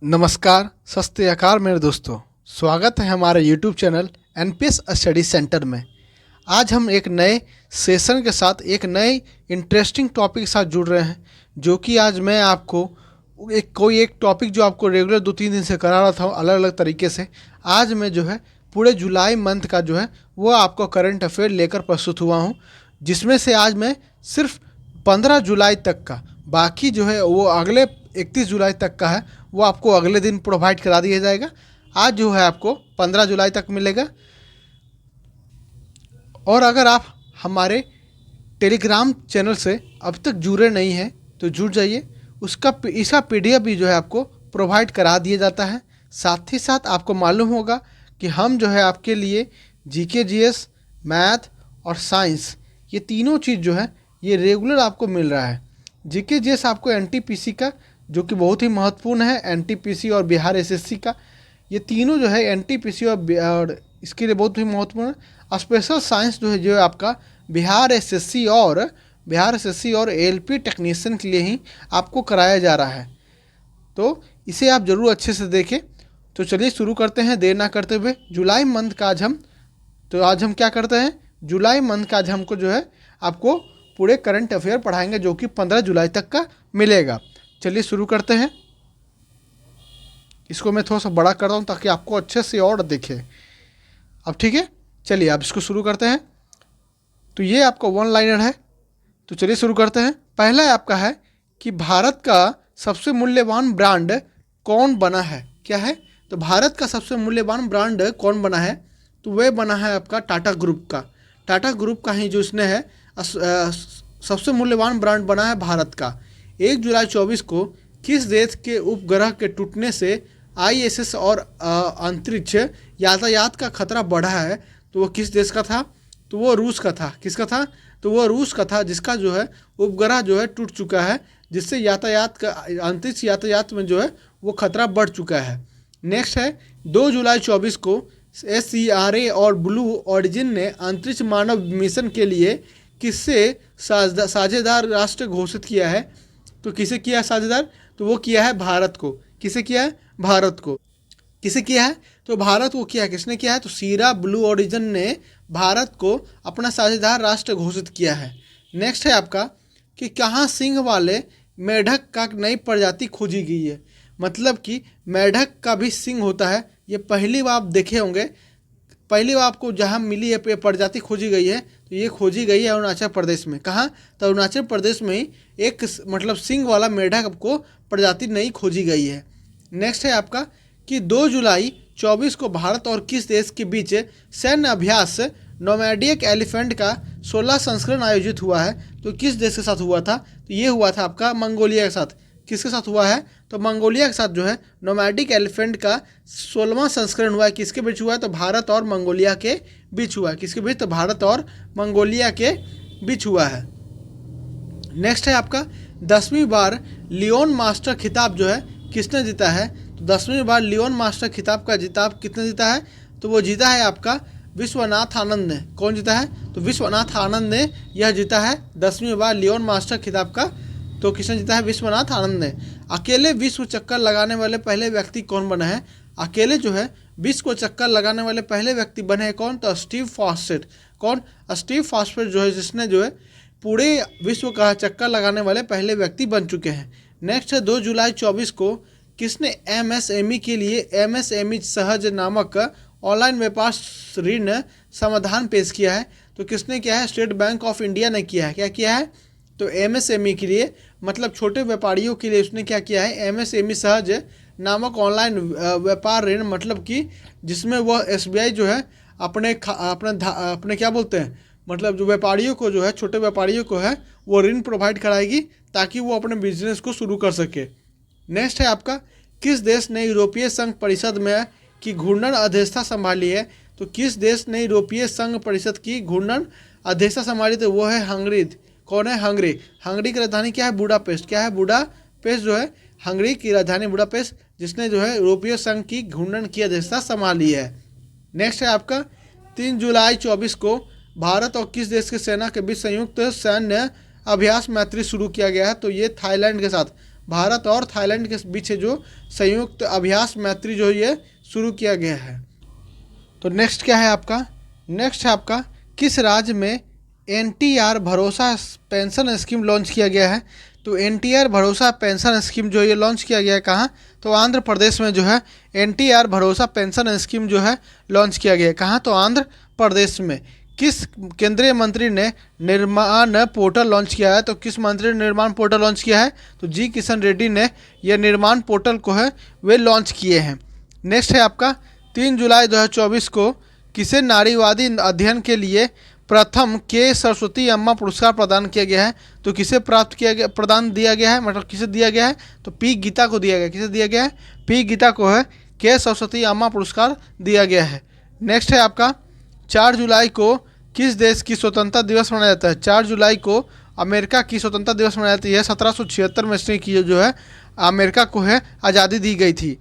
नमस्कार, सत श्री अकाल मेरे दोस्तों। स्वागत है हमारे YouTube channel NPS study centre में। आज हम एक नए सेशन के साथ एक नए इंटरेस्टिंग टॉपिक के साथ जुड़ रहे हैं, जो कि आज मैं आपको एक टॉपिक जो आपको रेगुलर 2-3 दिन से करा रहा था अलग अलग तरीके से। आज मैं जो है पूरे जुलाई मंथ का जो है वो आपको करंट अफेयर लेकर प्रस्तुत हुआ हूँ, जिसमें से आज मैं सिर्फ 15 जुलाई तक का, बाकी जो है वो अगले 31 जुलाई तक का है, वो आपको अगले दिन प्रोवाइड करा दिया जाएगा। आज जो है आपको 15 जुलाई तक मिलेगा। और अगर आप हमारे टेलीग्राम चैनल से अब तक जुड़े नहीं हैं तो जुड़ जाइए। इसका पीडीएफ भी जो है आपको प्रोवाइड करा दिया जाता है। साथ ही साथ आपको मालूम होगा कि हम जो है आपके लिए जीके जीएस, मैथ और साइंस, ये तीनों चीज़ जो है ये रेगुलर आपको मिल रहा है। जीके जीएस आपको एनटीपीसी का, जो कि बहुत ही महत्वपूर्ण है, एनटीपीसी और बिहार एसएससी का, ये तीनों जो है एनटीपीसी और इसके लिए बहुत ही महत्वपूर्ण है। स्पेशल साइंस जो है आपका बिहार एसएससी और एलपी टेक्नीशियन के लिए ही आपको कराया जा रहा है, तो इसे आप ज़रूर अच्छे से देखें। तो चलिए शुरू करते हैं देर ना करते हुए। जुलाई मंथ का आज हम क्या करते हैं, जुलाई मंथ का आज हमको जो है आपको पूरे करंट अफेयर पढ़ाएंगे, जो कि 15 जुलाई तक का मिलेगा। चलिए शुरू करते हैं। इसको मैं थोड़ा सा बड़ा कर रहा हूँ ताकि आपको अच्छे से और दिखे। अब ठीक है, चलिए अब इसको शुरू करते हैं। तो ये आपका वन लाइनर है, तो चलिए शुरू करते हैं। पहला आपका है कि भारत का सबसे मूल्यवान ब्रांड कौन बना है। क्या है? तो भारत का सबसे मूल्यवान ब्रांड कौन बना है, तो वह बना है आपका टाटा ग्रुप का। टाटा ग्रुप का ही जो इसने है सबसे मूल्यवान ब्रांड बना है भारत का। 1 जुलाई 24 को किस देश के उपग्रह के टूटने से आईएसएस और अंतरिक्ष यातायात का खतरा बढ़ा है, तो वो किस देश का था? तो वो रूस का था। किसका था? तो वो रूस का था, जिसका जो है उपग्रह जो है टूट चुका है, जिससे यातायात का, अंतरिक्ष यातायात में जो है वो खतरा बढ़ चुका है। नेक्स्ट है 2 जुलाई 24 को SERA और ब्लू ऑरिजिन ने अंतरिक्ष मानव मिशन के लिए किससे साझेदार राष्ट्र घोषित किया है। तो किसे किया है साझेदार? तो वो किया है भारत को। किसे किया है? भारत को। किसे किया है? तो भारत को किया है। किसने किया है? तो सीरा ब्लू ऑरिजिन ने भारत को अपना साझेदार राष्ट्र घोषित किया है। नेक्स्ट है आपका कि कहाँ सिंह वाले मेढक का नई प्रजाति खोजी गई है। मतलब कि मेढक का भी सिंह होता है, ये पहली बार आप देखे होंगे। पहली बार आपको जहाँ मिली है प्रजाति खोजी गई है, तो ये खोजी गई है अरुणाचल प्रदेश में। कहाँ? तो अरुणाचल प्रदेश में ही एक मतलब सिंग वाला मेढक को प्रजाति नई खोजी गई है। नेक्स्ट है आपका कि 2 जुलाई 24 को भारत और किस देश के बीच सैन्य अभ्यास नोमैडिक एलिफेंट का 16 संस्करण आयोजित हुआ है। तो किस देश के साथ हुआ था? तो ये हुआ था आपका मंगोलिया के साथ। किसके साथ हुआ है? तो मंगोलिया के साथ जो है नोमैडिक एलिफेंट का 16वां संस्करण हुआ है। किसके बीच हुआ है? तो भारत और मंगोलिया के बीच हुआ है। किसके बीच? तो भारत और मंगोलिया के बीच हुआ है। नेक्स्ट है आपका 10वीं बार लियोन मास्टर खिताब जो है किसने जीता है। तो 10वीं बार लियोन मास्टर खिताब का किसने जीता है? तो वो जीता है आपका विश्वनाथ आनंद ने। कौन जीता है? तो विश्वनाथ आनंद ने यह जीता है 10वीं बार लियोन मास्टर खिताब का। तो किसने जीता है? विश्वनाथ आनंद ने। अकेले विश्व चक्कर लगाने वाले पहले व्यक्ति कौन बना है? अकेले जो है विश्व को चक्कर लगाने वाले पहले व्यक्ति बने हैं कौन? तो स्टीव फॉस्टेट। कौन? स्टीव फॉस्टेट जो है, जिसने जो है पूरे विश्व का चक्कर लगाने वाले पहले व्यक्ति बन चुके हैं। नेक्स्ट है 2 जुलाई 24 को किसने एमएसएमई के लिए एमएसएमई सहज नामक ऑनलाइन व्यापार ऋण समाधान पेश किया है। तो किसने किया है? स्टेट बैंक ऑफ इंडिया ने किया है। क्या किया है? तो एमएसएमई के लिए, मतलब छोटे व्यापारियों के लिए उसने क्या किया है? एमएसएमई सहज नामक ऑनलाइन व्यापार ऋण, मतलब कि जिसमें वह एसबीआई जो है अपने क्या बोलते हैं, मतलब जो व्यापारियों को जो है, छोटे व्यापारियों को है, वो ऋण प्रोवाइड कराएगी ताकि वो अपने बिजनेस को शुरू कर सके। नेक्स्ट है आपका किस देश ने यूरोपीय संघ परिषद में की घूर्णन अध्यक्षता संभाली है। तो किस देश ने यूरोपीय संघ परिषद की घूर्णन अध्यक्षता संभाली? तो वो है हंगरी। कौन है? हंगरी। हंगरी की राजधानी क्या है? बुडापेस्ट। क्या है? बुडापेस्ट जो है हंगरी की राजधानी बुडापेस्ट, जिसने जो है यूरोपीय संघ की घूर्णन की अध्यक्षता संभाली है। नेक्स्ट है आपका 3 जुलाई 24 को भारत और किस देश की सेना के बीच संयुक्त सैन्य अभ्यास मैत्री शुरू किया गया है। तो ये थाईलैंड के साथ, भारत और थाईलैंड के बीच जो संयुक्त अभ्यास मैत्री जो ये शुरू किया गया है। तो नेक्स्ट क्या है आपका, नेक्स्ट है आपका किस राज्य में NTR भरोसा पेंशन स्कीम लॉन्च किया गया है। तो NTR भरोसा पेंशन स्कीम जो ये लॉन्च किया गया है कहाँ, तो आंध्र प्रदेश में जो है NTR भरोसा पेंशन स्कीम जो है लॉन्च किया गया है। कहाँ, तो आंध्र प्रदेश में। किस केंद्रीय मंत्री ने निर्माण पोर्टल लॉन्च किया है, तो किस मंत्री ने निर्माण पोर्टल लॉन्च किया है, तो जी किशन रेड्डी ने यह निर्माण पोर्टल को है वे लॉन्च किए हैं। नेक्स्ट है आपका 3 जुलाई 2024 को किसे नारीवादी अध्ययन के लिए प्रथम के सरस्वती अम्मा पुरस्कार प्रदान किया गया है। तो किसे प्राप्त किया गया, प्रदान दिया गया है, मतलब किसे दिया गया है, तो पी गीता को दिया गया। किसे दिया गया है, पी गीता को है के सरस्वती अम्मा पुरस्कार दिया गया है। नेक्स्ट है आपका 4 जुलाई को किस देश की स्वतंत्रता दिवस मनाया जाता है। 4 जुलाई को अमेरिका की स्वतंत्रता दिवस मनाई जाती है। 1776 में इसने की जो है अमेरिका को है आज़ादी दी गई थी।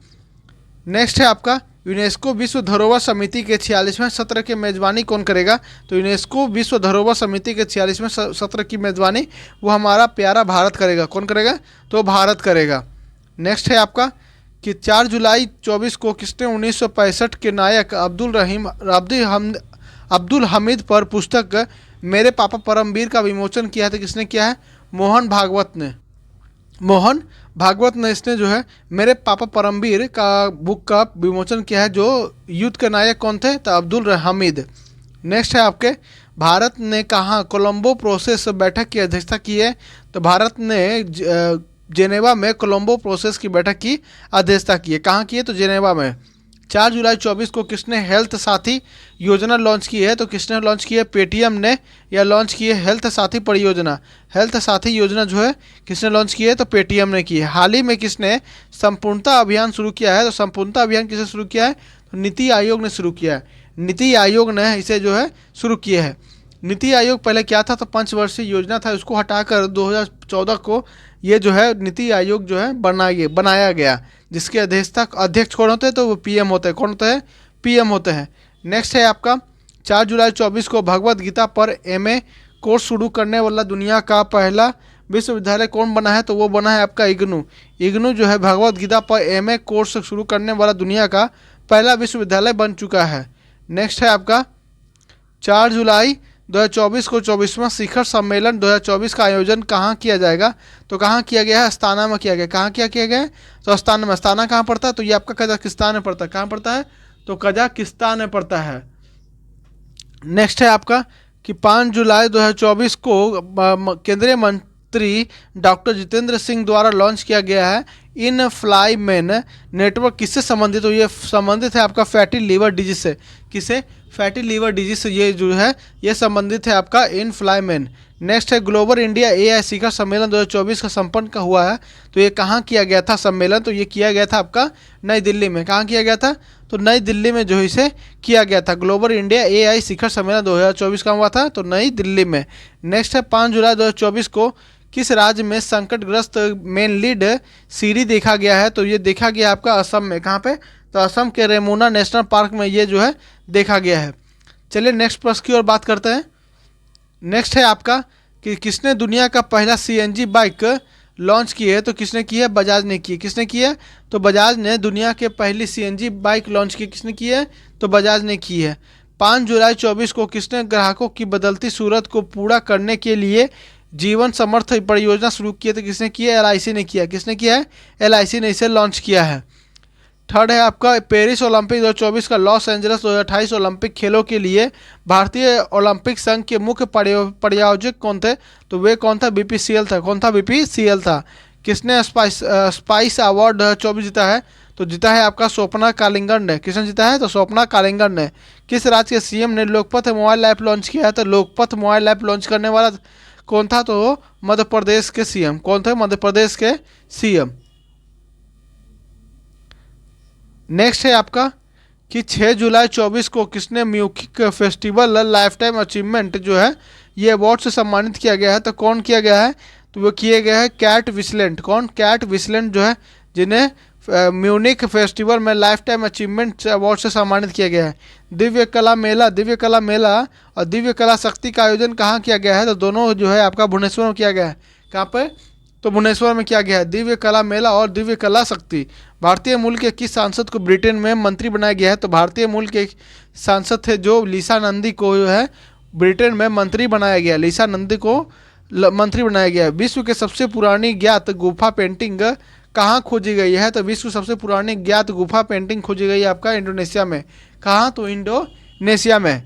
नेक्स्ट है आपका यूनेस्को विश्व धरोहर समिति के 46वें सत्र की मेज़बानी कौन करेगा। तो यूनेस्को विश्व धरोहर समिति के 46वें सत्र की मेज़बानी वो हमारा प्यारा भारत करेगा। कौन करेगा, तो भारत करेगा। नेक्स्ट है आपका कि 4 जुलाई 24 को किसने 1965 के नायक अब्दुल हमीद पर पुस्तक मेरे पापा परमवीर का विमोचन किया है। तो किसने किया है, मोहन भागवत ने। मोहन भागवत ने इसने जो है मेरे पापा परमवीर का बुक का विमोचन किया है। जो युद्ध के नायक कौन थे, तो अब्दुल हमीद। नेक्स्ट है आपके भारत ने कहाँ कोलंबो प्रोसेस बैठक की अध्यक्षता की है। तो भारत ने जेनेवा में कोलंबो प्रोसेस की बैठक की अध्यक्षता की है। कहाँ की है, तो जेनेवा में। 4 जुलाई 24 को किसने हेल्थ साथी योजना लॉन्च की है। तो किसने लॉन्च की है, पेटीएम ने या लॉन्च की है हेल्थ साथी परियोजना। हेल्थ साथी योजना जो है किसने लॉन्च की है, तो पेटीएम ने की है। हाल ही में किसने संपूर्णता अभियान शुरू किया है। तो संपूर्णता अभियान किसने शुरू किया है, तो नीति आयोग ने शुरू किया है। नीति आयोग ने इसे जो है शुरू किया है। नीति आयोग पहले क्या था, तो 5 वर्षीय योजना था, उसको हटाकर 2014 को ये जो है नीति आयोग जो है बनाया गया, जिसके अध्यक्ष कौन होते हैं, तो वो पीएम होते हैं। कौन होते हैं, पीएम होते हैं। नेक्स्ट है आपका 4 जुलाई 24 को भगवत गीता पर एमए कोर्स शुरू करने वाला दुनिया का पहला विश्वविद्यालय कौन बना है। तो वो बना है आपका इग्नू। इग्नू जो है भगवत गीता पर एमए कोर्स शुरू करने वाला दुनिया का पहला विश्वविद्यालय बन चुका है। नेक्स्ट है आपका 4 जुलाई 2024 को 24वां शिखर सम्मेलन 2024 का आयोजन कहाँ किया जाएगा। तो कहाँ किया गया है, अस्ताना में किया गया। कहाँ क्या किया गया है, तो अस्ताना में। अस्ताना कहाँ पड़ता है, तो ये आपका कजाकिस्तान में पड़ता है। कहाँ पड़ता है, तो कजाकिस्तान में पड़ता है। नेक्स्ट है आपका कि 5 जुलाई 2024 को केंद्रीय मंत्री डॉक्टर जितेंद्र सिंह द्वारा लॉन्च किया गया है इन फ्लाई मैन नेटवर्क। किससे संबंधित, तो ये संबंधित है आपका फैटी लीवर डिजीज से। किसे, फैटी लीवर डिजीज से ये जो है ये संबंधित है आपका इन फ्लाई मैन। नेक्स्ट है ग्लोबल इंडिया AI शिखर सम्मेलन 2024 का संपन्न का हुआ है। तो ये कहाँ किया गया था सम्मेलन, तो ये किया गया था आपका नई दिल्ली में। कहाँ किया गया था, तो नई दिल्ली में जो इसे किया गया था। ग्लोबल इंडिया AI शिखर सम्मेलन 2024 का हुआ था, तो नई दिल्ली में। नेक्स्ट है 5 जुलाई 2024 को किस राज्य में संकटग्रस्त मेन लीड सीढ़ी देखा गया है। तो ये देखा गया आपका असम में। कहाँ पे, तो असम के रेमुना नेशनल पार्क में ये जो है देखा गया है। चलिए नेक्स्ट प्रश्न की ओर बात करते हैं। नेक्स्ट है आपका कि किसने दुनिया का पहला CNG बाइक लॉन्च की है। तो किसने की है, बजाज ने की है। किसने की है, तो बजाज ने दुनिया के पहली CNG बाइक लॉन्च की। किसने की है, तो बजाज ने की है। 5 जुलाई 24 को किसने ग्राहकों की बदलती सूरत को पूरा करने के लिए जीवन समर्थ परियोजना शुरू की है। तो किसने की है, LIC ने किया। किसने किया है, LIC ने इसे लॉन्च किया है। थर्ड है आपका पेरिस ओलंपिक 2024 का लॉस एंजल्स 2028 ओलंपिक खेलों के लिए भारतीय ओलंपिक संघ के मुख्य प्रायोजक कौन थे। तो वे कौन था, BPCL था। कौन था, BPCL था। किसने स्पाइस अवार्ड 2024 जीता है। तो जीता है आपका स्वप्ना कालिंगन ने। किसने जीता है, तो स्वप्ना कालिंगन ने। किस राज्य के CM ने लोकपथ मोबाइल ऐप लॉन्च किया है। तो लोकपथ मोबाइल ऐप लॉन्च करने वाला कौन था, तो मध्य प्रदेश के CM। कौन थे, मध्य प्रदेश के CM। नेक्स्ट है आपका कि 6 जुलाई 24 को किसने music festival life time achievement जो है ये अवार्ड से सम्मानित किया गया है। तो कौन किया गया है, तो वो किए गए हैं कैट विस्लेंट। कौन, कैट विस्लेंट जो है जिन्हें म्यूनिक फेस्टिवल में लाइफ टाइम अचीवमेंट अवार्ड से सम्मानित किया गया है। दिव्य कला मेला और दिव्य कला शक्ति का आयोजन कहाँ किया गया है। तो दोनों जो है आपका भुवनेश्वर में किया गया है। कहाँ पर, तो भुवनेश्वर में किया गया है दिव्य कला मेला और दिव्य कला शक्ति। भारतीय मूल के किस सांसद को ब्रिटेन में मंत्री बनाया गया है? तो भारतीय मूल के सांसद थे जो लीसा नंदी को जो है ब्रिटेन में मंत्री बनाया गया, लीसा नंदी को मंत्री बनाया गया। विश्व के सबसे पुरानी ज्ञात गुफा पेंटिंग कहाँ खोजी गई है? तो विश्व की सबसे पुरानी ज्ञात गुफा पेंटिंग खोजी गई है आपका इंडोनेशिया में। कहाँ? तो इंडोनेशिया में।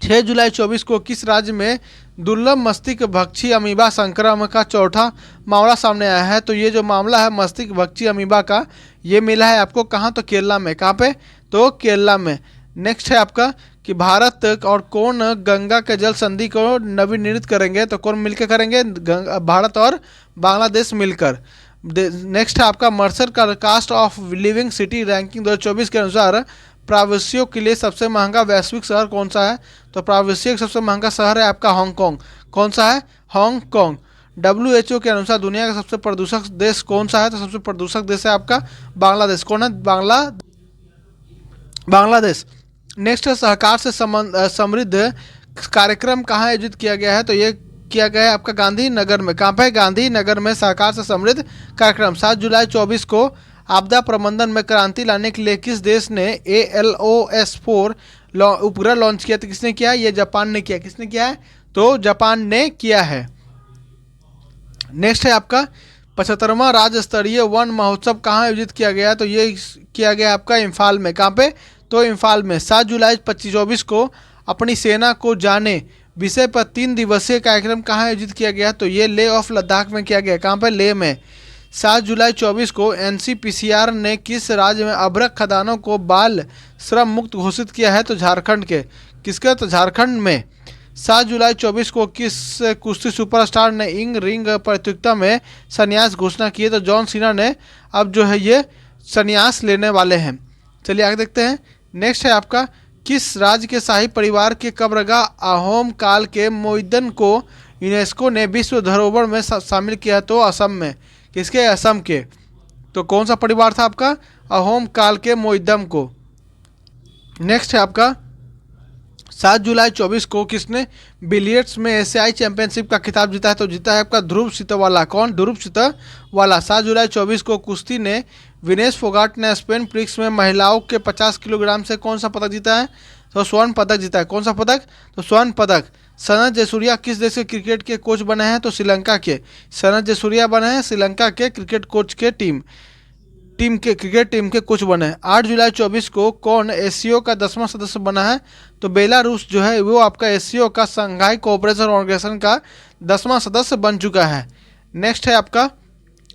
6 जुलाई 24 को किस राज्य में दुर्लभ मस्तिष्क भक्षी अमीबा संक्रमण का चौथा मामला सामने आया है? तो ये जो मामला है मस्तिष्क भक्षी अमीबा का, ये मिला है आपको कहाँ? तो केरला में। कहाँ पे? तो केरला में। नेक्स्ट है आपका कि भारत और कौन गंगा के जल संधि को नवीनीकृत करेंगे? तो कौन मिलकर करेंगे? भारत और बांग्लादेश मिलकर। नेक्स्ट है आपका मर्सर का cost of living city ranking 2024 के अनुसार प्रवासियों के लिए सबसे महंगा वैश्विक शहर कौन सा है? तो प्रवासियों का सबसे महंगा शहर है आपका हांगकांग। कौन सा है? हांगकांग। WHO के अनुसार दुनिया का सबसे प्रदूषक देश कौन सा है? तो सबसे प्रदूषक देश है आपका बांग्लादेश। कौन है? बांग्लादेश। नेक्स्ट है सहकार से समृद्ध कार्यक्रम कहाँ आयोजित किया गया है? तो ये किया गया है आपका गांधीनगर में। कहाँ पे? गांधीनगर में सहकार से समृद्ध कार्यक्रम। 7 जुलाई 24 को आपदा प्रबंधन में क्रांति लाने के लिए किस देश ने ALOS-4 उपग्रह लॉन्च किया? तो किसने किया? ये जापान ने किया। किसने किया है? तो जापान ने किया है। नेक्स्ट है आपका 75वां राज्य स्तरीय वन महोत्सव कहाँ आयोजित किया गया? तो ये किया गया आपका इम्फाल में। कहाँ पे? तो इम्फाल में। 7 जुलाई 2024 को अपनी सेना को जाने विषय पर 3 दिवसीय कार्यक्रम कहाँ आयोजित किया गया? तो ये लेह ऑफ लद्दाख में किया गया। कहाँ पे? लेह में। 7 जुलाई 24 को NCPCR ने किस राज्य में अभ्रक खदानों को बाल श्रम मुक्त घोषित किया है? तो झारखंड के। किसके? तो झारखंड में। 7 जुलाई 24 को किस कुश्ती सुपरस्टार ने इंग रिंग प्रतियोगिता में संन्यास घोषणा की है? तो जॉन सीना ने अब जो है ये संन्यास लेने वाले हैं। चलिए आगे देखते हैं। नेक्स्ट है आपका किस राज्य के शाही परिवार के कब्रगाह अहोम काल के मोइदन को यूनेस्को ने विश्व धरोहर में शामिल किया? तो असम में। किसके? असम के। तो कौन सा परिवार था आपका? अहोम काल के मोइदम को। नेक्स्ट है आपका 7 जुलाई 24 को किसने बिलियर्ड्स में एशियाई चैंपियनशिप का खिताब जीता है? तो जीता है आपका ध्रुव चितवाला। कौन? ध्रुव चितवाला। 7 जुलाई 24 को कुश्ती ने विनेश फोगाट ने स्पेन प्रिक्स में महिलाओं के 50 किलोग्राम से कौन सा पदक जीता है? तो स्वर्ण पदक जीता है। कौन सा पदक? तो स्वर्ण पदक। सनत जयसूर्या किस देश के क्रिकेट के कोच बने हैं? तो श्रीलंका के। सनत जयसूर्या बने हैं श्रीलंका के क्रिकेट कोच के क्रिकेट टीम के कोच बने हैं। 8 जुलाई 24 को कौन एशियो का 10वां सदस्य बना है? तो बेलारूस जो है वो आपका एशियो का संघाई कोऑपरेशन ऑर्गेनाइजेशन का 10वां सदस्य बन चुका है। नेक्स्ट है आपका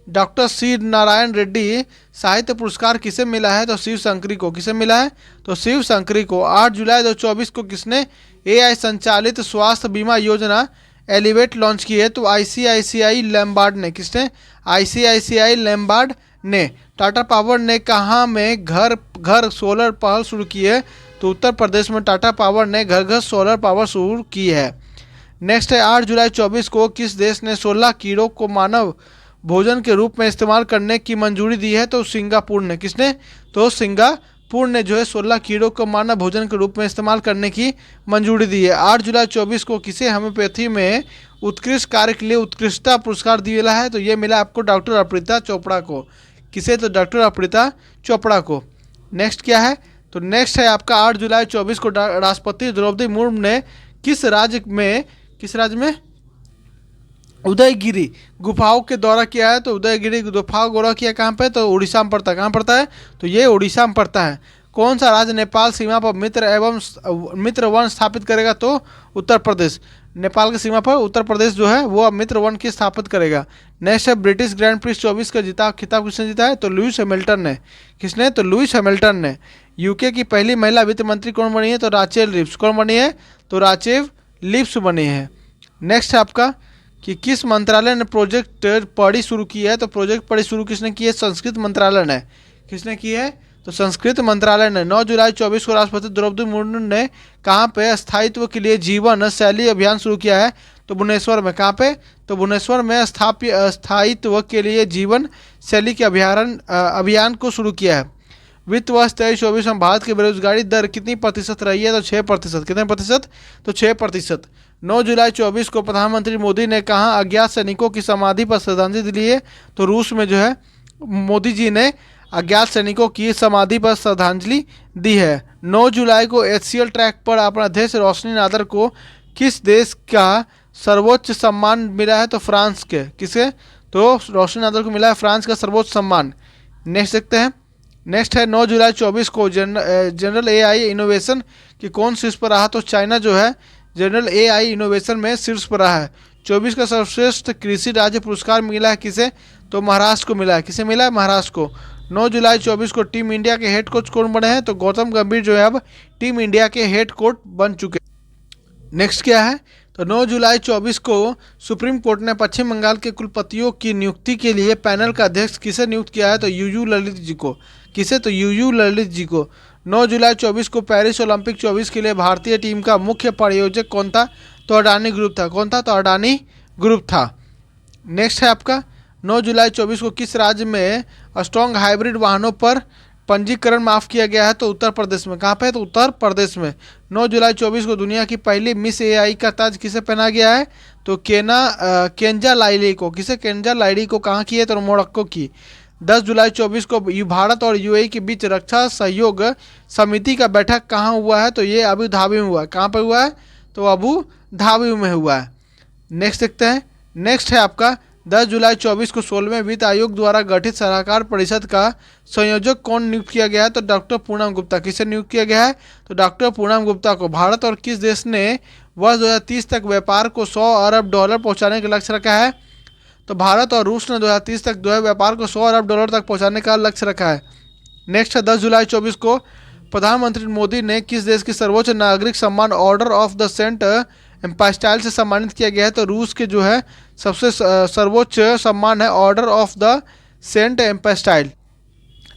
डॉक्टर सी नारायण रेड्डी साहित्य पुरस्कार किसे मिला है? तो शिव शंकरी को। किसे मिला है? तो शिव शंकरी को। 8 जुलाई 2024 को किसने AI संचालित स्वास्थ्य बीमा योजना एलिवेट लॉन्च की है? तो ICICI लैम्बार्ड ने। किसने? ICICI लैम्बार्ड ने। टाटा पावर ने कहाँ में घर घर सोलर पहल शुरू की है? तो उत्तर प्रदेश में टाटा पावर ने घर घर सोलर पावर शुरू की है। नेक्स्ट है 8 जुलाई 24 को किस देश ने 16 कीड़ों को मानव भोजन के रूप में इस्तेमाल करने की मंजूरी दी है? तो सिंगापुर ने। किसने? तो सिंगापुर ने जो है 16 कीड़ों को मानव भोजन के रूप में इस्तेमाल करने की मंजूरी दी है। 8 जुलाई 24 को किसे होम्योपैथी में उत्कृष्ट कार्य के लिए उत्कृष्टता पुरस्कार दिया है? तो ये मिला आपको डॉक्टर अप्रिता चोपड़ा को। किसे? तो डॉक्टर अप्रिता चोपड़ा को। नेक्स्ट क्या है? तो नेक्स्ट है आपका 8 जुलाई 24 को राष्ट्रपति द्रौपदी मुर्मू ने किस राज्य में उदयगिरी गुफाओं के दौरा किया है? तो उदयगिरी गुफाओं का दौरा किया कहाँ पे? तो उड़ीसा में पड़ता है। कहाँ पड़ता है? तो ये उड़ीसा में पड़ता है। कौन सा राज्य नेपाल सीमा पर मित्र वन स्थापित करेगा? तो उत्तर प्रदेश। नेपाल की सीमा पर उत्तर प्रदेश जो है वो अब मित्र वन की स्थापित करेगा। नेक्स्ट है ब्रिटिश ग्रैंड प्रिक्स 24 का खिताब किसने जीता है? तो लुईस हैमिल्टन ने। किसने? तो लुईस हैमिल्टन ने। UK की पहली महिला वित्त मंत्री कौन बनी है? तो राचेल रिव्स। कौन बनी है? तो राचेल लिप्स बनी है। नेक्स्ट है आपका कि किस मंत्रालय ने प्रोजेक्ट पढ़ी शुरू की है? तो प्रोजेक्ट पढ़ी शुरू किसने की है? संस्कृत मंत्रालय ने। किसने की है? तो संस्कृत मंत्रालय ने। 9 जुलाई 24 को राष्ट्रपति द्रौपदी मुर्मू ने कहाँ पे स्थायित्व के लिए जीवन शैली अभियान शुरू किया है? तो भुवनेश्वर में। कहाँ पे? तो भुवनेश्वर में स्थायित्व के लिए जीवन शैली के अभियान को शुरू किया है। वित्त वर्ष 23-24 में भारत की बेरोजगारी दर कितनी प्रतिशत रही है? तो 6%। कितने प्रतिशत? तो 6%। 9 जुलाई 24 को प्रधानमंत्री मोदी ने कहा अज्ञात सैनिकों की समाधि पर श्रद्धांजलि दी है। तो रूस में जो है मोदी जी ने अज्ञात सैनिकों की समाधि पर श्रद्धांजलि दी है। 9 जुलाई को एचसीएल ट्रैक पर अपना अध्यक्ष रोशनी नादर को किस देश का सर्वोच्च सम्मान मिला है? तो फ्रांस के। किसे? तो रोशनी नादर को मिला है फ्रांस का सर्वोच्च सम्मान। नेक्स्ट देखते हैं। नेक्स्ट है 9 जुलाई 24 को जनरल एआई इनोवेशन की कौन शीर्ष पर रहा? तो चाइना जो है जनरल एआई इनोवेशन में शीर्ष पर रहा है। 24 का सर्वश्रेष्ठ कृषि राज्य पुरस्कार मिला है किसे? तो महाराष्ट्र को मिला है। किसे मिला है? महाराष्ट्र को। 9 जुलाई 24 को टीम इंडिया के हेड कोच कौन बने हैं? तो गौतम गंभीर जो है अब टीम इंडिया के हेड कोच बन चुके। नेक्स्ट क्या है? तो 9 जुलाई 24 को सुप्रीम कोर्ट ने पश्चिम बंगाल के कुलपतियों की नियुक्ति के लिए पैनल का अध्यक्ष किसे नियुक्त किया है? तो यूयू ललित जी को। किसे? तो यूयू ललित जी को। 9 जुलाई 24 को पेरिस ओलंपिक 24 के लिए भारतीय टीम का मुख्य प्रायोजक कौन था? तो अडानी ग्रुप था। कौन था? तो अडानी ग्रुप था। नेक्स्ट है आपका 9 जुलाई 24 को किस राज्य में स्ट्रॉन्ग हाइब्रिड वाहनों पर पंजीकरण माफ़ किया गया है? तो उत्तर प्रदेश में। कहाँ पे? तो उत्तर प्रदेश में। 9 जुलाई 24 को दुनिया की पहली मिस एआई का ताज किसे पहना गया है? तो केंजा लाइली को। किसे? केंजा लाइली को। कहाँ की है? तो मोरक्को की। 10 जुलाई 24 को भारत और यूएई के बीच रक्षा सहयोग समिति का बैठक कहाँ हुआ है? तो ये अबू धाबी में हुआ है। कहाँ पर हुआ है? तो अबू धाबी में हुआ है। नेक्स्ट देखते हैं। नेक्स्ट है आपका 10 जुलाई 24 को 16वें वित्त आयोग द्वारा गठित सलाहकार परिषद का संयोजक कौन नियुक्त किया गया है? तो डॉक्टर पूनम गुप्ता। किसे नियुक्त किया गया है? तो डॉक्टर पूनम गुप्ता को। भारत और किस देश ने वर्ष 2030 तक व्यापार को $100 अरब पहुंचाने का लक्ष्य रखा है? तो भारत और रूस ने 2030 तक जो है व्यापार को $100 अरब तक पहुंचाने का लक्ष्य रखा है। नेक्स्ट है 10 जुलाई 24 को प्रधानमंत्री मोदी ने किस देश की सर्वोच्च नागरिक सम्मान ऑर्डर ऑफ द सेंट एम्पास्टाइल से सम्मानित किया गया है? तो रूस के जो है सबसे सर्वोच्च सम्मान है ऑर्डर ऑफ द सेंट एम्पास्टाइल।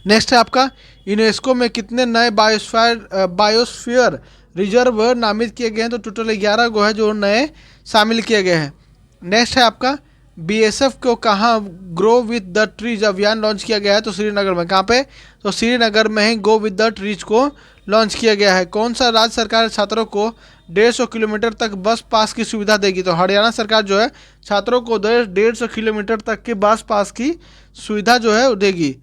नेक्स्ट है आपका यूनेस्को में कितने नए बायोस्फीयर रिजर्व नामित किए गए हैं? तो टोटल 11 गो है जो नए शामिल किए गए हैं। नेक्स्ट है आपका बीएसएफ को कहाँ ग्रो विद द ट्रीज अभियान लॉन्च किया गया है? तो श्रीनगर में। कहाँ पे? तो श्रीनगर में ही गो विद द ट्रीज को लॉन्च किया गया है। कौन सा राज्य सरकार छात्रों को 150 किलोमीटर तक बस पास की सुविधा देगी? तो हरियाणा सरकार जो है छात्रों को 150 किलोमीटर तक के बस पास की सुविधा जो है देगी।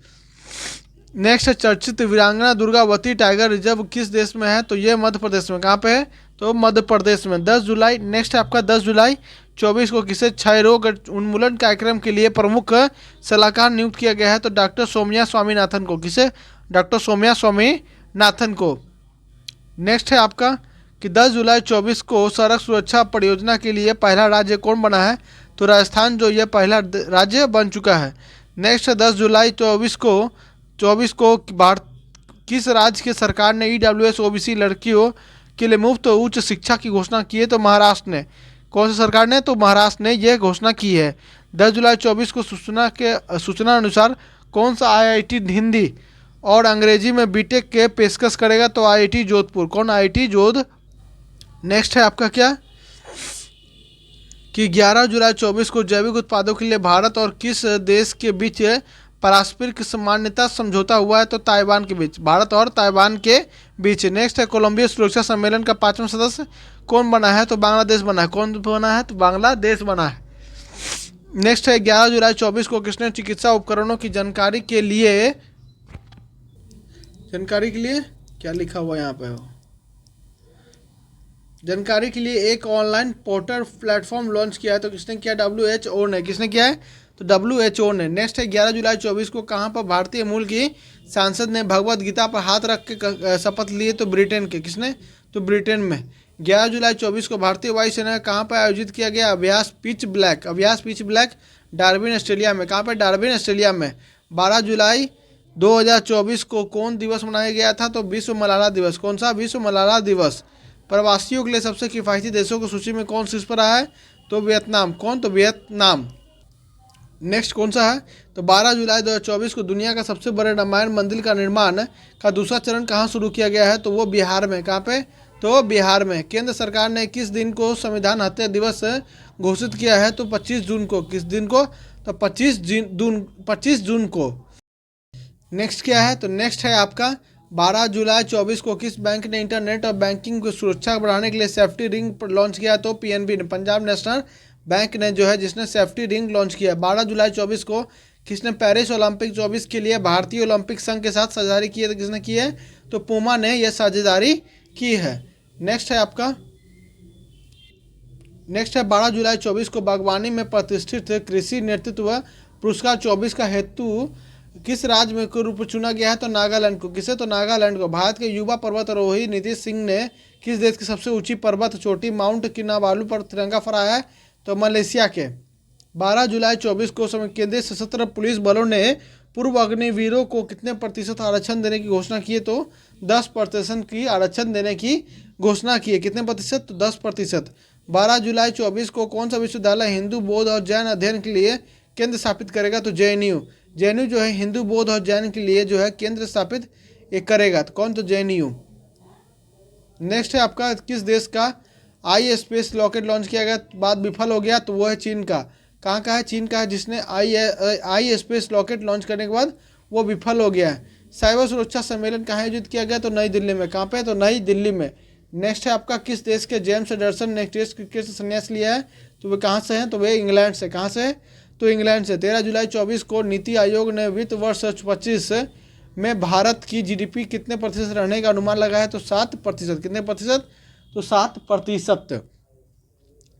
नेक्स्ट है चर्चित वीरांगना दुर्गावती टाइगर रिजर्व किस देश में है? तो ये मध्य प्रदेश में। कहाँ पे है? तो मध्य प्रदेश में। 10 जुलाई। नेक्स्ट है आपका 10 जुलाई 24 को किसे क्षय रोग उन्मूलन कार्यक्रम के लिए प्रमुख सलाहकार नियुक्त किया गया है? तो डॉक्टर सौम्या स्वामीनाथन को। किसे? डॉक्टर सौम्या स्वामीनाथन को। नेक्स्ट है आपका कि 10 जुलाई 24 को सड़क सुरक्षा परियोजना के लिए पहला राज्य कौन बना है? तो राजस्थान जो ये पहला राज्य बन चुका है। नेक्स्ट है 10 जुलाई 24 को भारत किस राज्य की सरकार ने ईडब्ल्यूएस ओबीसी लड़कियों के लिए मुफ्त उच्च शिक्षा की घोषणा की है? तो महाराष्ट्र ने। कौन सी सरकार ने? तो महाराष्ट्र ने यह घोषणा की है। 10 जुलाई 24 को सूचना अनुसार कौन सा आईआईटी हिंदी और अंग्रेजी में बीटेक के पेशकश करेगा? तो आईआईटी जोधपुर। कौन? आईआईटी जोधपुर। नेक्स्ट है आपका क्या कि 11 जुलाई 24 को जैविक उत्पादों के लिए भारत और किस देश के बीच पारस्परिक मान्यता समझौता हुआ है? तो ताइवान के बीच। भारत और ताइवान के बीच। नेक्स्ट है कोलंबिया सुरक्षा सम्मेलन का 5वां सदस्य कौन बना है? तो बांग्लादेश बना है। कौन बना है? तो बांग्लादेश बना है। नेक्स्ट है 11 जुलाई 24 को किसने चिकित्सा उपकरणों की जानकारी के लिए क्या लिखा हुआ यहाँ पे? जानकारी के लिए एक ऑनलाइन पोर्टल प्लेटफॉर्म लॉन्च किया है? तो किसने किया? WHO ने। किसने किया है? तो WHO ने। नेक्स्ट है 11 जुलाई 24 को कहाँ पर भारतीय मूल की सांसद ने भगवत गीता पर हाथ रख के शपथ लिए? तो ब्रिटेन के। किसने? तो ब्रिटेन में। 11 जुलाई 24 को भारतीय वायुसेना कहाँ पर आयोजित किया गया? अभ्यास पिच ब्लैक डार्विन ऑस्ट्रेलिया में। कहाँ पर? डार्विन ऑस्ट्रेलिया में। 12 जुलाई 2024 को कौन दिवस मनाया गया था? तो विश्व मलाला दिवस। कौन सा? विश्व मलाला दिवस। प्रवासियों के लिए सबसे किफ़ायती देशों की सूची में कौन शीर्ष पर रहा है? तो वियतनाम। कौन? तो वियतनाम। नेक्स्ट कौन सा है? तो 12 जुलाई 2024 को दुनिया का सबसे बड़े रामायण मंदिर का निर्माण का दूसरा चरण कहाँ शुरू किया गया है? तो वो बिहार में। कहाँ पे? तो बिहार में। केंद्र सरकार ने किस दिन को संविधान हत्या दिवस घोषित किया है? तो 25 जून को। किस दिन को? तो 25 जून को। नेक्स्ट क्या है? तो नेक्स्ट है आपका 12 जुलाई 24 को किस बैंक ने इंटरनेट और बैंकिंग की सुरक्षा बढ़ाने के लिए सेफ्टी रिंग लॉन्च किया? तो पीएनबी ने, पंजाब नेशनल बैंक ने जो है जिसने सेफ्टी रिंग लॉन्च किया। 12 जुलाई 24 को किसने पेरिस ओलंपिक 24 के लिए भारतीय ओलंपिक संघ के साथ साझेदारी की है? तो किसने की है? तो पूमा ने यह साझेदारी की है। नेक्स्ट है आपका, नेक्स्ट है 12 जुलाई 24 को बागवानी में प्रतिष्ठित कृषि नेतृत्व पुरस्कार 24 का हेतु किस राज्य में के रूप में चुना गया है? तो नागालैंड को। किसे? तो नागालैंड को। भारत के युवा पर्वतारोही नीतीश सिंह ने किस देश की सबसे ऊंची पर्वत चोटी माउंट किनाबालू पर तिरंगा फहराया है? तो मलेशिया के। 12 जुलाई 24 को केंद्रीय सशस्त्र पुलिस बलों ने पूर्व अग्निवीरों को कितने प्रतिशत आरक्षण देने की घोषणा की है? तो 10% की आरक्षण देने की घोषणा की है। कितने प्रतिशत? तो 10%। 12 जुलाई 24 को कौन सा विश्वविद्यालय हिंदू बौद्ध और जैन अध्ययन के लिए केंद्र स्थापित करेगा? तो जेएनयू। जेएनयू जो है हिंदू बौद्ध और जैन के लिए जो है केंद्र स्थापित एक करेगा। तो कौन? तो जेएनयू। नेक्स्ट है आपका, किस देश का आई स्पेस रॉकेट लॉन्च किया गया बाद विफल हो गया? तो वो है चीन का। कहाँ का है? चीन का है, जिसने आई स्पेस रॉकेट लॉन्च करने के बाद वो विफल हो गया है। साइबर सुरक्षा सम्मेलन कहाँ आयोजित किया गया? तो नई दिल्ली में। कहाँ पे? तो नई दिल्ली में। नेक्स्ट है आपका, किस देश के जेम्स एंडरसन ने टेस्ट क्रिकेट से संन्यास लिया है? तो वे कहाँ से हैं? तो वे इंग्लैंड से। कहाँ से? तो इंग्लैंड से। 13 जुलाई 24 को नीति आयोग ने वित्त वर्ष 25 में भारत की जीडीपी कितने प्रतिशत रहने का अनुमान लगाया है? तो 7%। कितने प्रतिशत? तो 7%।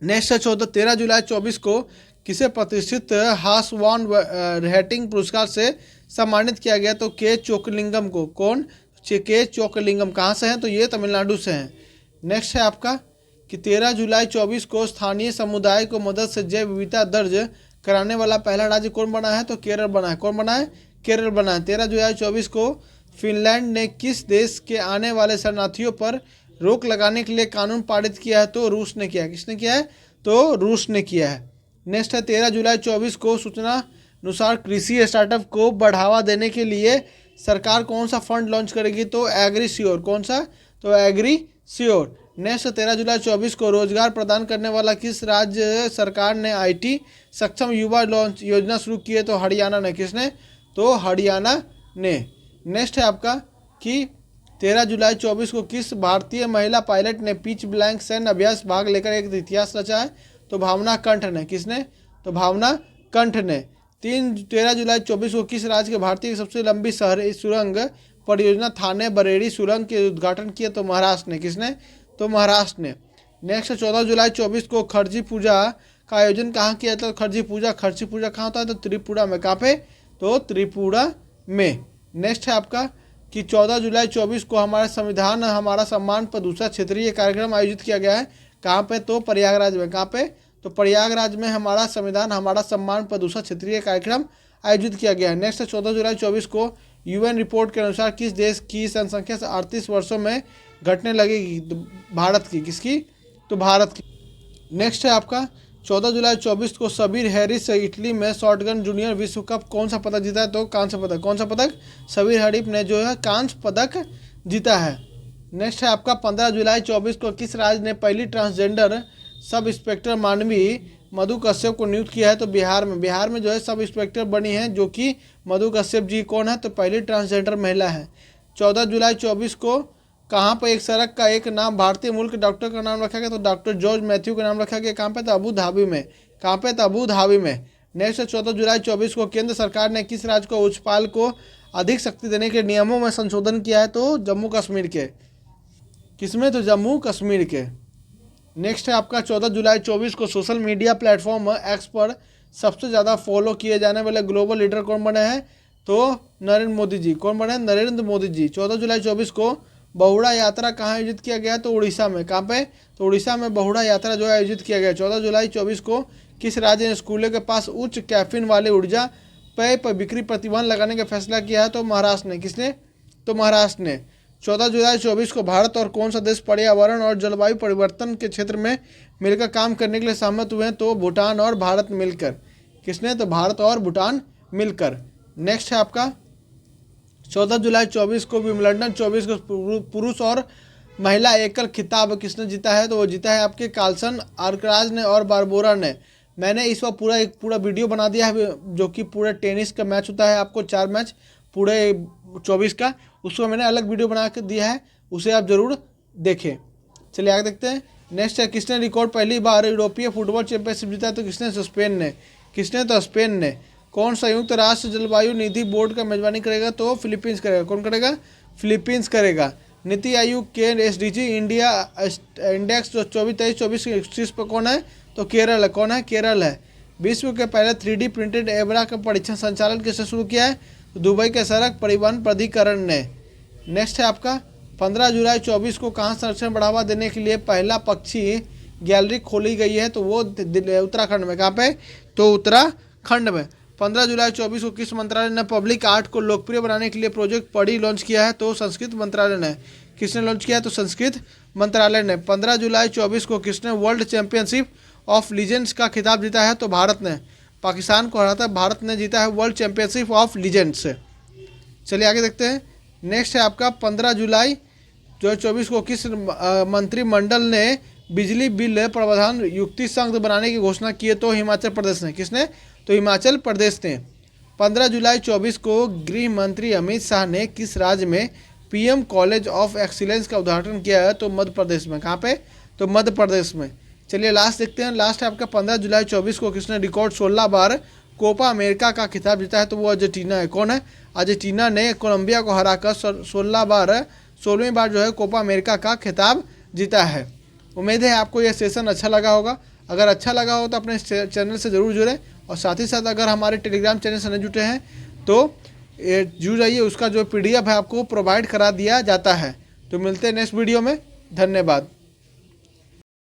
नेक्स्ट है 13 जुलाई 24 को किसे प्रतिष्ठित हास वॉन रेटिंग पुरस्कार से सम्मानित किया गया? तो के चोकलिंगम को। कौन? के चोकलिंगम। कहाँ से हैं? तो ये तमिलनाडु से हैं। नेक्स्ट है आपका कि 13 जुलाई 24 को स्थानीय समुदाय को मदद से जैव विविधता दर्ज कराने वाला पहला राज्य कौन बना है? तो केरल बना है। कौन बना है? केरल बना है। 13 जुलाई 24 को फिनलैंड ने किस देश के आने वाले शरणार्थियों पर रोक लगाने के लिए कानून पारित किया है? तो रूस ने किया है। किसने किया है? तो रूस ने किया है। नेक्स्ट है 13 जुलाई 24 को सूचना अनुसार कृषि स्टार्टअप को बढ़ावा देने के लिए सरकार कौन सा फंड लॉन्च करेगी? तो एग्रीश्योर। कौन सा? तो एग्रीश्योर। नेक्स्ट 13 जुलाई 24 को रोजगार प्रदान करने वाला किस राज्य सरकार ने आईटी सक्षम युवा लॉन्च योजना शुरू की है? तो हरियाणा ने। किसने? तो हरियाणा ने। नेक्स्ट है आपका कि 13 जुलाई 24 को किस भारतीय महिला पायलट ने पिच ब्लैंक सैन्य अभ्यास भाग लेकर एक इतिहास रचा है? तो भावना कंठ ने। किसने? तो भावना कंठ ने। 13 जुलाई 24 को किस राज्य के भारतीय की सबसे लंबी शहरी सुरंग परियोजना थाने बरेली सुरंग के उद्घाटन किया? तो महाराष्ट्र ने। किसने? तो महाराष्ट्र ने। नेक्स्ट 14 जुलाई 24 को खर्जी पूजा का आयोजन कहाँ किया था? तो खर्जी पूजा कहाँ होता है? तो त्रिपुरा में। कहाँ पे? तो त्रिपुरा में। नेक्स्ट है आपका कि 14 जुलाई 24 को हमारा संविधान हमारा सम्मान पर दूसरा क्षेत्रीय कार्यक्रम आयोजित किया गया है। कहाँ पे? तो प्रयागराज में। कहाँ पे? तो प्रयागराज में हमारा संविधान हमारा सम्मान पर दूसरा क्षेत्रीय कार्यक्रम आयोजित किया गया है। नेक्स्ट 14 जुलाई 24 को यूएन रिपोर्ट के अनुसार किस देश की जनसंख्या 38 वर्षों में घटने लगेगी? तो भारत की। किसकी? तो भारत की। नेक्स्ट है आपका 14 जुलाई 24 को सबीर हैरिस इटली में शॉटगन जूनियर विश्व कप कौन सा पदक जीता है? तो कांस्य पदक। कौन सा पदक? सबीर हैरिस ने जो है कांस्य पदक जीता है। नेक्स्ट है आपका 15 जुलाई 24 को किस राज्य ने पहली ट्रांसजेंडर सब इंस्पेक्टर मानवी मधु कश्यप को नियुक्त किया है? तो बिहार में। बिहार में जो है सब इंस्पेक्टर बनी है जो कि मधु कश्यप जी। कौन है? तो पहली ट्रांसजेंडर महिला है। 14 जुलाई 24 को कहाँ पर एक सड़क का एक नाम भारतीय मूल के डॉक्टर का नाम रखा गया? तो डॉक्टर जॉर्ज मैथ्यू का नाम रखा गया। कहाँ पे? तो अबू धाबी में। कहाँ पे? तो अबू धाबी में। नेक्स्ट 14 जुलाई 24 को केंद्र सरकार ने किस राज्य को उच्चपाल को अधिक शक्ति देने के नियमों में संशोधन किया है? तो जम्मू कश्मीर के। किसमें? तो जम्मू कश्मीर के। नेक्स्ट है आपका 14 जुलाई 24 को सोशल मीडिया प्लेटफॉर्म एक्स पर सबसे ज़्यादा फॉलो किए जाने वाले ग्लोबल लीडर कौन बने हैं? तो नरेंद्र मोदी जी। कौन बने? नरेंद्र मोदी जी। 14 जुलाई 24 को बहुड़ा यात्रा कहाँ आयोजित किया गया? तो उड़ीसा में। कहाँ पे? तो उड़ीसा में बहुड़ा यात्रा जो है आयोजित किया गया। 14 जुलाई 24 को किस राज्य ने स्कूलों के पास उच्च कैफीन वाले ऊर्जा पेय पर बिक्री प्रतिबंध लगाने का फैसला किया है? तो महाराष्ट्र ने। किसने? तो महाराष्ट्र ने। 14 जुलाई 24 को भारत और कौन सा देश पर्यावरण और जलवायु परिवर्तन के क्षेत्र में मिलकर काम करने के लिए सहमत हुए हैं? तो भूटान और भारत मिलकर। किसने? तो भारत और भूटान मिलकर। नेक्स्ट है आपका 14 जुलाई 24 को विंबलडन 24 को पुरुष और महिला एकल खिताब किसने जीता है? तो वो जीता है आपके कार्लसन अल्कराज ने और बारबोरा ने। मैंने इस बार एक पूरा वीडियो बना दिया है जो कि पूरे टेनिस का मैच होता है। आपको 4 मैच पूरे 2024 का, उसको मैंने अलग वीडियो बना के दिया है, उसे आप ज़रूर देखें। चलिए आगे देखते हैं। नेक्स्ट है, किसने रिकॉर्ड पहली बार यूरोपीय फुटबॉल चैंपियनशिप जीता? तो किसने? तो स्पेन ने। किसने? तो स्पेन ने। कौन संयुक्त राष्ट्र जलवायु निधि बोर्ड का मेजबानी करेगा? तो फिलीपींस करेगा। कौन करेगा? फिलीपींस करेगा। नीति आयोग के एसडीजी इंडिया इंडेक्स जो 24 पर कौन है? तो केरल है। कौन है? केरल है। विश्व के पहले 3D प्रिंटेड एबरा का परीक्षण संचालन किसने शुरू किया है? तो दुबई के सड़क परिवहन प्राधिकरण ने। नेक्स्ट है आपका, 15 जुलाई 24 को कहाँ संरक्षण बढ़ावा देने के लिए पहला पक्षी गैलरी खोली गई है? तो वो उत्तराखंड में। कहाँ पे? तो उत्तराखंड में। 15 जुलाई 24 को किस मंत्रालय ने पब्लिक आर्ट को लोकप्रिय बनाने के लिए प्रोजेक्ट पढ़ी लॉन्च किया है? तो संस्कृत मंत्रालय ने। किसने लॉन्च किया? तो संस्कृत मंत्रालय ने। 15 जुलाई 24 को किसने वर्ल्ड चैंपियनशिप ऑफ लीजेंड्स का खिताब जीता है? तो भारत ने। पाकिस्तान को हराता भारत ने जीता है वर्ल्ड चैंपियनशिप ऑफ लीजेंड्स। चलिए आगे देखते हैं। नेक्स्ट है आपका, 15 जुलाई 2024 को किस मंत्रिमंडल ने बिजली बिल प्रावधान युक्ति संघ बनाने की घोषणा की है? तो हिमाचल प्रदेश ने। किसने? तो हिमाचल प्रदेश ने। 15 जुलाई 24 को गृह मंत्री अमित शाह ने किस राज्य में पीएम कॉलेज ऑफ एक्सीलेंस का उद्घाटन किया है? तो मध्य प्रदेश में। कहाँ पे? तो मध्य प्रदेश में। चलिए लास्ट देखते हैं। लास्ट है आपका, 15 जुलाई 24 को किसने रिकॉर्ड 16 बार कोपा अमेरिका का खिताब जीता है? तो वो अर्जेंटीना है। कौन है? अर्जेंटीना ने कोलंबिया को हराकर 16वीं बार जो है कोपा अमेरिका का खिताब जीता है। उम्मीद है आपको यह सेशन अच्छा लगा होगा। अगर अच्छा लगा हो तो अपने चैनल से ज़रूर जुड़ें, और साथ ही साथ अगर हमारे टेलीग्राम चैनल से नहीं जुटे हैं तो जुड़ जाइए। उसका जो PDF है आपको प्रोवाइड करा दिया जाता है। तो मिलते हैं नेक्स्ट वीडियो में। धन्यवाद।